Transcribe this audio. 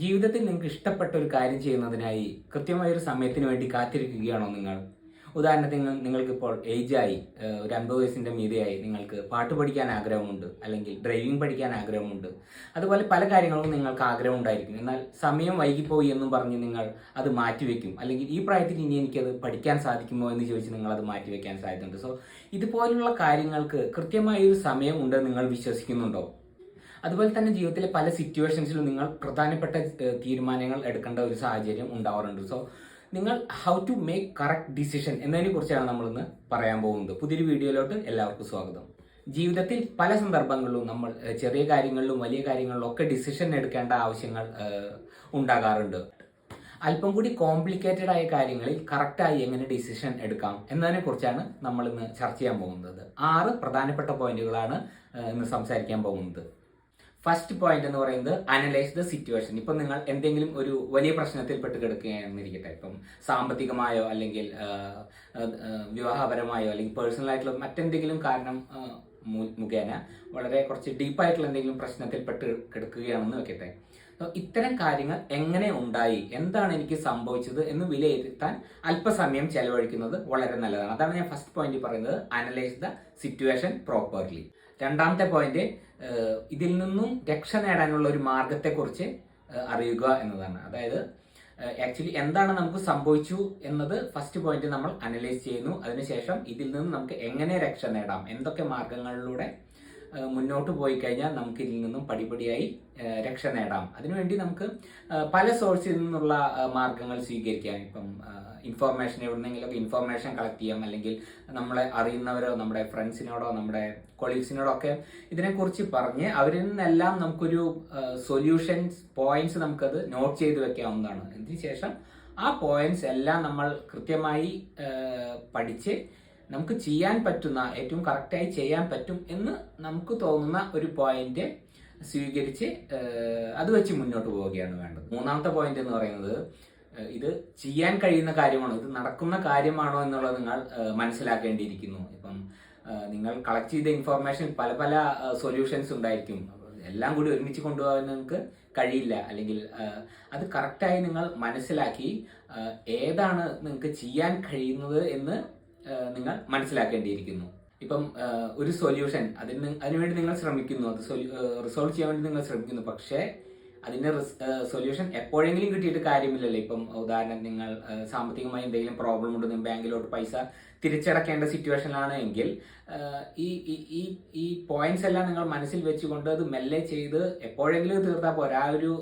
ജീവിതത്തിൽ നിങ്ങൾക്ക് ഇഷ്ടപ്പെട്ട ഒരു കാര്യം ചെയ്യുന്നതിനായി കൃത്യമായ ഒരു സമയത്തിന് വേണ്ടി കാത്തിരിക്കുകയാണോ നിങ്ങൾ? ഉദാഹരണത്തിന് നിങ്ങൾക്കിപ്പോൾ ഏജായി, ഒരു 50 വയസ്സിൻ്റെ മീതെയായി, നിങ്ങൾക്ക് പാട്ട് പഠിക്കാൻ ആഗ്രഹമുണ്ട്, അല്ലെങ്കിൽ ഡ്രൈവിംഗ് പഠിക്കാൻ ആഗ്രഹമുണ്ട്. അതുപോലെ പല കാര്യങ്ങൾക്കും നിങ്ങൾക്ക് ആഗ്രഹം ഉണ്ടായിരിക്കും. എന്നാൽ സമയം വൈകിപ്പോയി എന്നും പറഞ്ഞ് നിങ്ങൾ അത് മാറ്റിവെക്കും. അല്ലെങ്കിൽ ഈ പ്രായത്തിൽ ഇനി എനിക്കത് പഠിക്കാൻ സാധിക്കുമോ എന്ന് ചോദിച്ച് നിങ്ങൾ അത് മാറ്റിവെക്കാൻ സാധ്യതയുണ്ട്. സോ ഇതുപോലുള്ള കാര്യങ്ങൾക്ക് കൃത്യമായ ഒരു സമയം ഉണ്ടെന്ന് നിങ്ങൾ വിശ്വസിക്കുന്നുണ്ടോ? അതുപോലെ തന്നെ ജീവിതത്തിലെ പല സിറ്റുവേഷൻസിലും നിങ്ങൾ പ്രധാനപ്പെട്ട തീരുമാനങ്ങൾ എടുക്കേണ്ട ഒരു സാഹചര്യം ഉണ്ടാവാറുണ്ട്. സോ നിങ്ങൾ how to make correct decision എന്നതിനെ കുറിച്ചാണ് നമ്മളിന്ന് പറയാൻ പോകുന്നത്. പുതിയൊരു വീഡിയോയിലോട്ട് എല്ലാവർക്കും സ്വാഗതം. ജീവിതത്തിൽ പല സന്ദർഭങ്ങളിലും നമ്മൾ ചെറിയ കാര്യങ്ങളിലും വലിയ കാര്യങ്ങളിലും ഒക്കെ ഡിസിഷൻ എടുക്കേണ്ട ആവശ്യങ്ങൾ ഉണ്ടാകാറുണ്ട്. അല്പം കൂടി കോംപ്ലിക്കേറ്റഡ് ആയ കാര്യങ്ങളിൽ കറക്റ്റായി എങ്ങനെ ഡിസിഷൻ എടുക്കാം എന്നതിനെ കുറിച്ചാണ് നമ്മൾ ഇന്ന് ചർച്ച ചെയ്യാൻ പോകുന്നത്. 6 പ്രധാനപ്പെട്ട പോയിന്റുകളാണ് ഇന്ന് സംസാരിക്കാൻ പോകുന്നത്. ഫസ്റ്റ് പോയിന്റ് എന്ന് പറയുന്നത് അനലൈസ് ദ സിറ്റുവേഷൻ. ഇപ്പം നിങ്ങൾ എന്തെങ്കിലും ഒരു വലിയ പ്രശ്നത്തിൽ പെട്ട് കിടക്കുകയാണെന്നിരിക്കട്ടെ. ഇപ്പം സാമ്പത്തികമായോ അല്ലെങ്കിൽ വിവാഹപരമായോ അല്ലെങ്കിൽ പേഴ്സണൽ ആയിട്ടുള്ള മറ്റെന്തെങ്കിലും കാരണം മുഖേന വളരെ കുറച്ച് ഡീപ്പായിട്ടുള്ള എന്തെങ്കിലും പ്രശ്നത്തിൽ പെട്ട് കിടക്കുകയാണെന്ന് വെക്കട്ടെ. ഇത്തരം കാര്യങ്ങൾ എങ്ങനെ ഉണ്ടായി, എന്താണ് എനിക്ക് സംഭവിച്ചത് എന്ന് വിലയിരുത്താൻ അല്പസമയം ചെലവഴിക്കുന്നത് വളരെ നല്ലതാണ്. അതാണ് ഞാൻ ഫസ്റ്റ് പോയിന്റ് പറയുന്നത്, അനലൈസ് ദ സിറ്റുവേഷൻ പ്രോപ്പർലി. രണ്ടാമത്തെ പോയിന്റ്, ഇതിൽ നിന്നും രക്ഷ നേടാനുള്ള ഒരു മാർഗത്തെക്കുറിച്ച് അറിയുക എന്നതാണ്. അതായത് ആക്ച്വലി എന്താണ് നമുക്ക് സംഭവിച്ചു എന്നത് ഫസ്റ്റ് പോയിന്റ് നമ്മൾ അനലൈസ് ചെയ്യുന്നു. അതിനുശേഷം ഇതിൽ നിന്ന് നമുക്ക് എങ്ങനെ രക്ഷ നേടാം, എന്തൊക്കെ മാർഗങ്ങളിലൂടെ മുന്നോട്ട് പോയി കഴിഞ്ഞാൽ നമുക്ക് ഇതിൽ നിന്നും പടിപടിയായി രക്ഷ നേടാം. അതിനുവേണ്ടി നമുക്ക് പല സോഴ്സിൽ നിന്നുള്ള മാർഗങ്ങൾ സ്വീകരിക്കാം. ഇപ്പം ഇൻഫോർമേഷൻ എവിടെന്നെങ്കിലൊക്കെ ഇൻഫോർമേഷൻ കളക്ട് ചെയ്യാം, അല്ലെങ്കിൽ നമ്മളെ അറിയുന്നവരോ നമ്മുടെ ഫ്രണ്ട്സിനോടോ നമ്മുടെ കൊളീഗ്സിനോടോ ഒക്കെ ഇതിനെക്കുറിച്ച് പറഞ്ഞ് അവരിൽ നിന്നെല്ലാം നമുക്കൊരു സൊല്യൂഷൻസ് പോയിന്റ്സ് നമുക്കത് നോട്ട് ചെയ്ത് വെക്കാവുന്നതാണ്. അതിനുശേഷം ആ പോയിന്റ്സ് എല്ലാം നമ്മൾ കൃത്യമായി പഠിച്ച് നമുക്ക് ചെയ്യാൻ പറ്റുന്ന, ഏറ്റവും കറക്റ്റായി ചെയ്യാൻ പറ്റും എന്ന് നമുക്ക് തോന്നുന്ന ഒരു പോയിന്റ് സ്വീകരിച്ച് അത് വെച്ച് മുന്നോട്ട് പോവുകയാണ് വേണ്ടത്. മൂന്നാമത്തെ പോയിന്റ് എന്ന് പറയുന്നത്, ഇത് ചെയ്യാൻ കഴിയുന്ന കാര്യമാണോ, ഇത് നടക്കുന്ന കാര്യമാണോ എന്നുള്ളത് നിങ്ങൾ മനസ്സിലാക്കേണ്ടിയിരിക്കുന്നു. ഇപ്പം നിങ്ങൾ കളക്ട് ചെയ്ത ഇൻഫോർമേഷൻ പല പല സൊല്യൂഷൻസ് ഉണ്ടായിരിക്കും. എല്ലാം കൂടി ഒരുമിച്ച് കൊണ്ടുപോകാൻ നിങ്ങൾക്ക് കഴിയില്ല. അല്ലെങ്കിൽ അത് കറക്റ്റായി നിങ്ങൾ മനസ്സിലാക്കി ഏതാണ് നിങ്ങൾക്ക് ചെയ്യാൻ കഴിയുന്നത് എന്ന് നിങ്ങൾ മനസ്സിലാക്കേണ്ടിയിരിക്കുന്നു. ഇപ്പം ഒരു സൊല്യൂഷൻ അതിനുവേണ്ടി നിങ്ങൾ ശ്രമിക്കുന്നു, അത് റിസോൾവ് ചെയ്യാൻ വേണ്ടി നിങ്ങൾ ശ്രമിക്കുന്നു. പക്ഷേ അതിന്റെ സൊല്യൂഷൻ എപ്പോഴെങ്കിലും കിട്ടിയിട്ട് കാര്യമില്ലല്ലോ. ഇപ്പം ഉദാഹരണം, നിങ്ങൾ സാമ്പത്തികമായി എന്തെങ്കിലും പ്രോബ്ലം ഉണ്ട്, ബാങ്കിലോട്ട് പൈസ തിരിച്ചടക്കേണ്ട സിറ്റുവേഷനിലാണ് എങ്കിൽ ഈ ഈ ഈ പോയിന്റ്സ് എല്ലാം നിങ്ങൾ മനസ്സിൽ വെച്ചുകൊണ്ട് അത് മെല്ലെ ചെയ്ത് എപ്പോഴെങ്കിലും തീർത്താൽ പോരാ. ഒരു